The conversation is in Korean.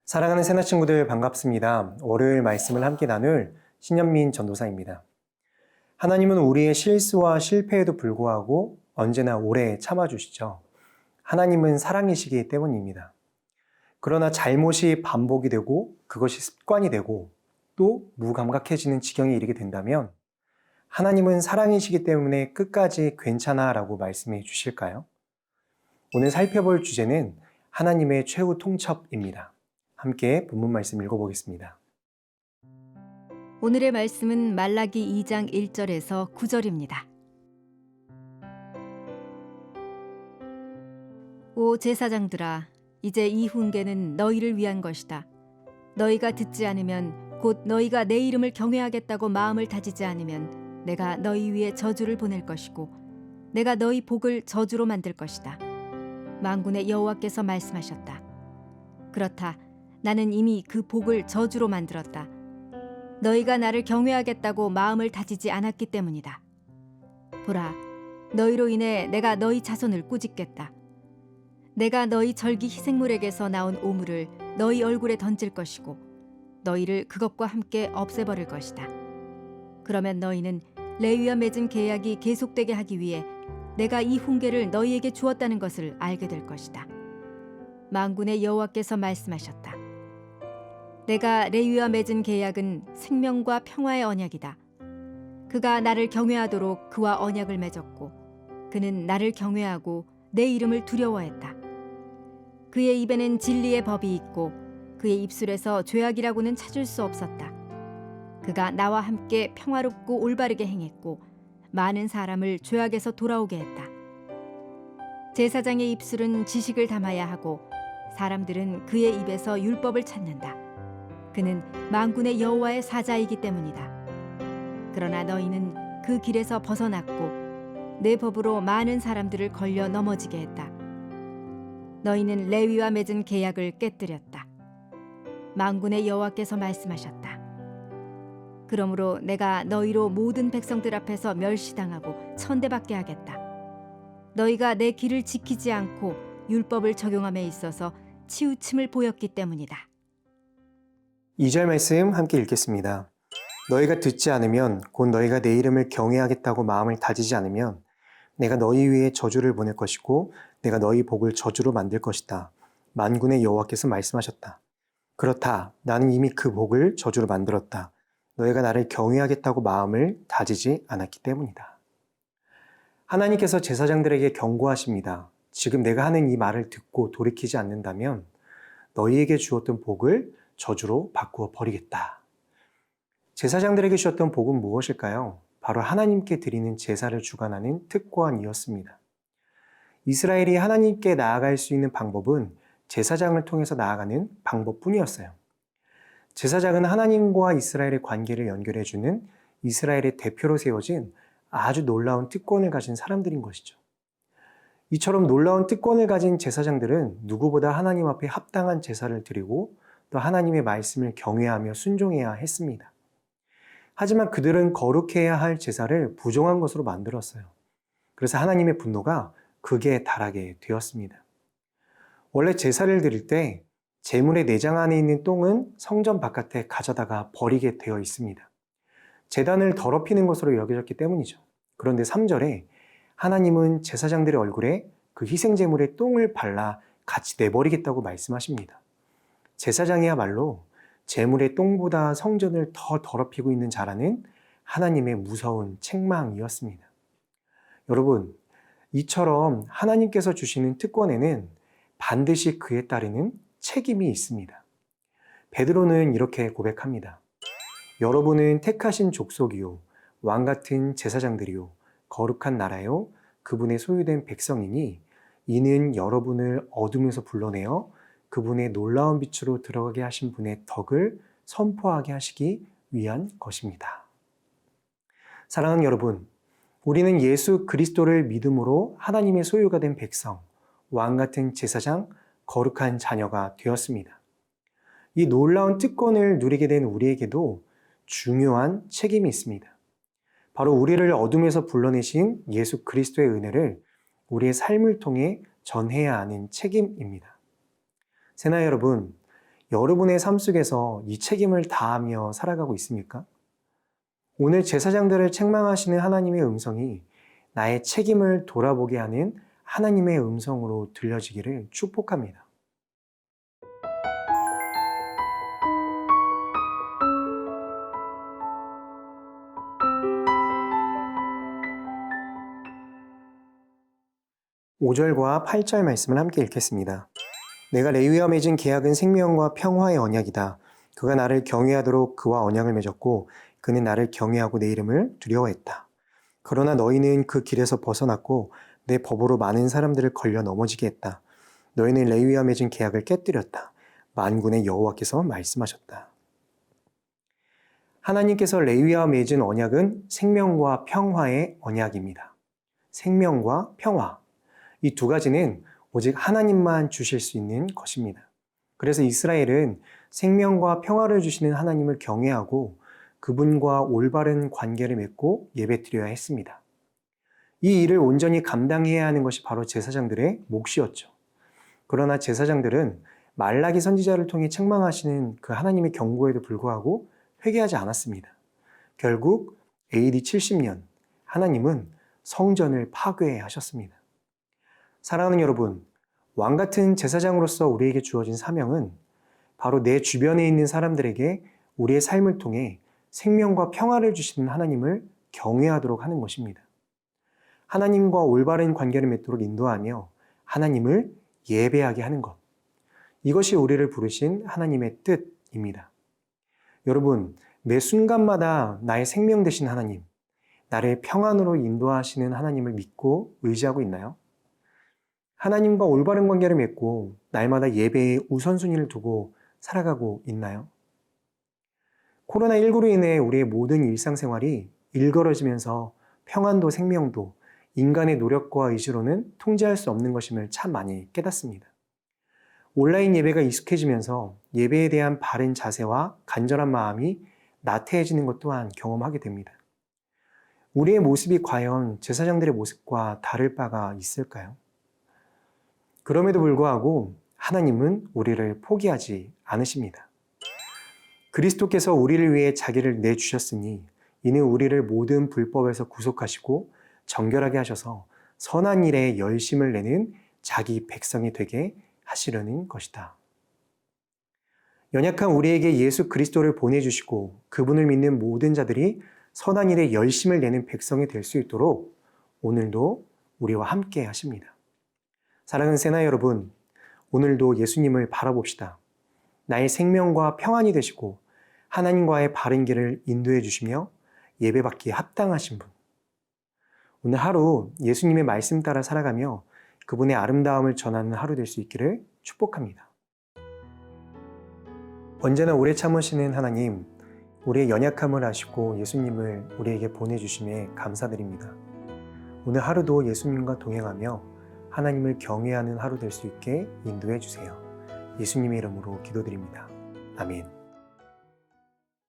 사랑하는 새나 친구들 반갑습니다. 월요일 말씀을 함께 나눌 신현민 전도사입니다. 하나님은 우리의 실수와 실패에도 불구하고 언제나 오래 참아주시죠. 하나님은 사랑이시기 때문입니다. 그러나 잘못이 반복이 되고 그것이 습관이 되고 또 무감각해지는 지경에 이르게 된다면 하나님은 사랑이시기 때문에 끝까지 괜찮아 라고 말씀해 주실까요? 오늘 살펴볼 주제는 하나님의 최후 통첩입니다. 함께 본문 말씀 읽어보겠습니다. 오늘의 말씀은 말라기 2장 1절에서 9절입니다. 오 제사장들아, 이제 이 훈계는 너희를 위한 것이다. 너희가 듣지 않으면 곧 너희가 내 이름을 경외하겠다고 마음을 다지지 않으면 내가 너희 위에 저주를 보낼 것이고 내가 너희 복을 저주로 만들 것이다. 만군의 여호와께서 말씀하셨다. 그렇다. 나는 이미 그 복을 저주로 만들었다. 너희가 나를 경외하겠다고 마음을 다지지 않았기 때문이다. 보라, 너희로 인해 내가 너희 자손을 꾸짖겠다. 내가 너희 절기 희생물에게서 나온 오물을 너희 얼굴에 던질 것이고 너희를 그것과 함께 없애버릴 것이다. 그러면 너희는 레위와 맺은 계약이 계속되게 하기 위해 내가 이 훈계를 너희에게 주었다는 것을 알게 될 것이다. 만군의 여호와께서 말씀하셨다. 내가 레위와 맺은 계약은 생명과 평화의 언약이다. 그가 나를 경외하도록 그와 언약을 맺었고 그는 나를 경외하고 내 이름을 두려워했다. 그의 입에는 진리의 법이 있고 그의 입술에서 죄악이라고는 찾을 수 없었다. 그가 나와 함께 평화롭고 올바르게 행했고 많은 사람을 죄악에서 돌아오게 했다. 제사장의 입술은 지식을 담아야 하고 사람들은 그의 입에서 율법을 찾는다. 그는 만군의 여호와의 사자이기 때문이다. 그러나 너희는 그 길에서 벗어났고 내 법으로 많은 사람들을 걸려 넘어지게 했다. 너희는 레위와 맺은 계약을 깨뜨렸다. 만군의 여호와께서 말씀하셨다. 그러므로 내가 너희로 모든 백성들 앞에서 멸시당하고 천대받게 하겠다. 너희가 내 길을 지키지 않고 율법을 적용함에 있어서 치우침을 보였기 때문이다. 2절 말씀 함께 읽겠습니다. 너희가 듣지 않으면 곧 너희가 내 이름을 경외하겠다고 마음을 다지지 않으면 내가 너희 위에 저주를 보낼 것이고 내가 너희 복을 저주로 만들 것이다. 만군의 여호와께서 말씀하셨다. 그렇다. 나는 이미 그 복을 저주로 만들었다. 너희가 나를 경외하겠다고 마음을 다지지 않았기 때문이다. 하나님께서 제사장들에게 경고하십니다. 지금 내가 하는 이 말을 듣고 돌이키지 않는다면 너희에게 주었던 복을 저주로 바꾸어 버리겠다. 제사장들에게 주었던 복은 무엇일까요? 바로 하나님께 드리는 제사를 주관하는 특권이었습니다. 이스라엘이 하나님께 나아갈 수 있는 방법은 제사장을 통해서 나아가는 방법뿐이었어요. 제사장은 하나님과 이스라엘의 관계를 연결해주는 이스라엘의 대표로 세워진 아주 놀라운 특권을 가진 사람들인 것이죠. 이처럼 놀라운 특권을 가진 제사장들은 누구보다 하나님 앞에 합당한 제사를 드리고 또 하나님의 말씀을 경외하며 순종해야 했습니다. 하지만 그들은 거룩해야 할 제사를 부정한 것으로 만들었어요. 그래서 하나님의 분노가 극에 달하게 되었습니다. 원래 제사를 드릴 때 제물의 내장 안에 있는 똥은 성전 바깥에 가져다가 버리게 되어 있습니다. 제단을 더럽히는 것으로 여겨졌기 때문이죠. 그런데 3절에 하나님은 제사장들의 얼굴에 그 희생제물의 똥을 발라 같이 내버리겠다고 말씀하십니다. 제사장이야말로 제물의 똥보다 성전을 더 더럽히고 있는 자라는 하나님의 무서운 책망이었습니다. 여러분, 이처럼 하나님께서 주시는 특권에는 반드시 그에 따르는 책임이 있습니다. 베드로는 이렇게 고백합니다. 여러분은 택하신 족속이요, 왕같은 제사장들이요, 거룩한 나라요, 그분의 소유된 백성이니 이는 여러분을 어둠에서 불러내어 그분의 놀라운 빛으로 들어가게 하신 분의 덕을 선포하게 하시기 위한 것입니다. 사랑하는 여러분, 우리는 예수 그리스도를 믿음으로 하나님의 소유가 된 백성, 왕같은 제사장, 거룩한 자녀가 되었습니다. 이 놀라운 특권을 누리게 된 우리에게도 중요한 책임이 있습니다. 바로 우리를 어둠에서 불러내신 예수 그리스도의 은혜를 우리의 삶을 통해 전해야 하는 책임입니다. 새나 여러분, 여러분의 삶 속에서 이 책임을 다하며 살아가고 있습니까? 오늘 제사장들을 책망하시는 하나님의 음성이 나의 책임을 돌아보게 하는 하나님의 음성으로 들려지기를 축복합니다. (5절과) (8절) 말씀을 함께 읽겠습니다. 내가 레위와 맺은 계약은 생명과 평화의 언약이다. 그가 나를 경외하도록 그와 언약을 맺었고 그는 나를 경외하고 내 이름을 두려워했다. 그러나 너희는 그 길에서 벗어났고 내 법으로 많은 사람들을 걸려 넘어지게 했다. 너희는 레위와 맺은 계약을 깨뜨렸다. 만군의 여호와께서 말씀하셨다. 하나님께서 레위와 맺은 언약은 생명과 평화의 언약입니다. 생명과 평화. 이 두 가지는 오직 하나님만 주실 수 있는 것입니다. 그래서 이스라엘은 생명과 평화를 주시는 하나님을 경외하고 그분과 올바른 관계를 맺고 예배드려야 했습니다. 이 일을 온전히 감당해야 하는 것이 바로 제사장들의 몫이었죠. 그러나 제사장들은 말라기 선지자를 통해 책망하시는 그 하나님의 경고에도 불구하고 회개하지 않았습니다. 결국 AD 70년 하나님은 성전을 파괴하셨습니다. 사랑하는 여러분, 왕 같은 제사장으로서 우리에게 주어진 사명은 바로 내 주변에 있는 사람들에게 우리의 삶을 통해 생명과 평화를 주시는 하나님을 경외하도록 하는 것입니다. 하나님과 올바른 관계를 맺도록 인도하며 하나님을 예배하게 하는 것. 이것이 우리를 부르신 하나님의 뜻입니다. 여러분, 매 순간마다 나의 생명 되신 하나님, 나를 평안으로 인도하시는 하나님을 믿고 의지하고 있나요? 하나님과 올바른 관계를 맺고 날마다 예배에 우선순위를 두고 살아가고 있나요? 코로나19로 인해 우리의 모든 일상생활이 일그러지면서 평안도 생명도 인간의 노력과 의지로는 통제할 수 없는 것임을 참 많이 깨닫습니다. 온라인 예배가 익숙해지면서 예배에 대한 바른 자세와 간절한 마음이 나태해지는 것 또한 경험하게 됩니다. 우리의 모습이 과연 제사장들의 모습과 다를 바가 있을까요? 그럼에도 불구하고 하나님은 우리를 포기하지 않으십니다. 그리스도께서 우리를 위해 자기를 내주셨으니 이는 우리를 모든 불법에서 구속하시고 정결하게 하셔서 선한 일에 열심을 내는 자기 백성이 되게 하시려는 것이다. 연약한 우리에게 예수 그리스도를 보내주시고 그분을 믿는 모든 자들이 선한 일에 열심을 내는 백성이 될 수 있도록 오늘도 우리와 함께 하십니다. 사랑하는 세나 여러분, 오늘도 예수님을 바라봅시다. 나의 생명과 평안이 되시고 하나님과의 바른 길을 인도해 주시며 예배받기에 합당하신 분. 오늘 하루 예수님의 말씀 따라 살아가며 그분의 아름다움을 전하는 하루 될 수 있기를 축복합니다. 언제나 오래 참으시는 하나님, 우리의 연약함을 아시고 예수님을 우리에게 보내주심에 감사드립니다. 오늘 하루도 예수님과 동행하며 하나님을 경외하는 하루 될 수 있게 인도해 주세요. 예수님의 이름으로 기도드립니다. 아멘.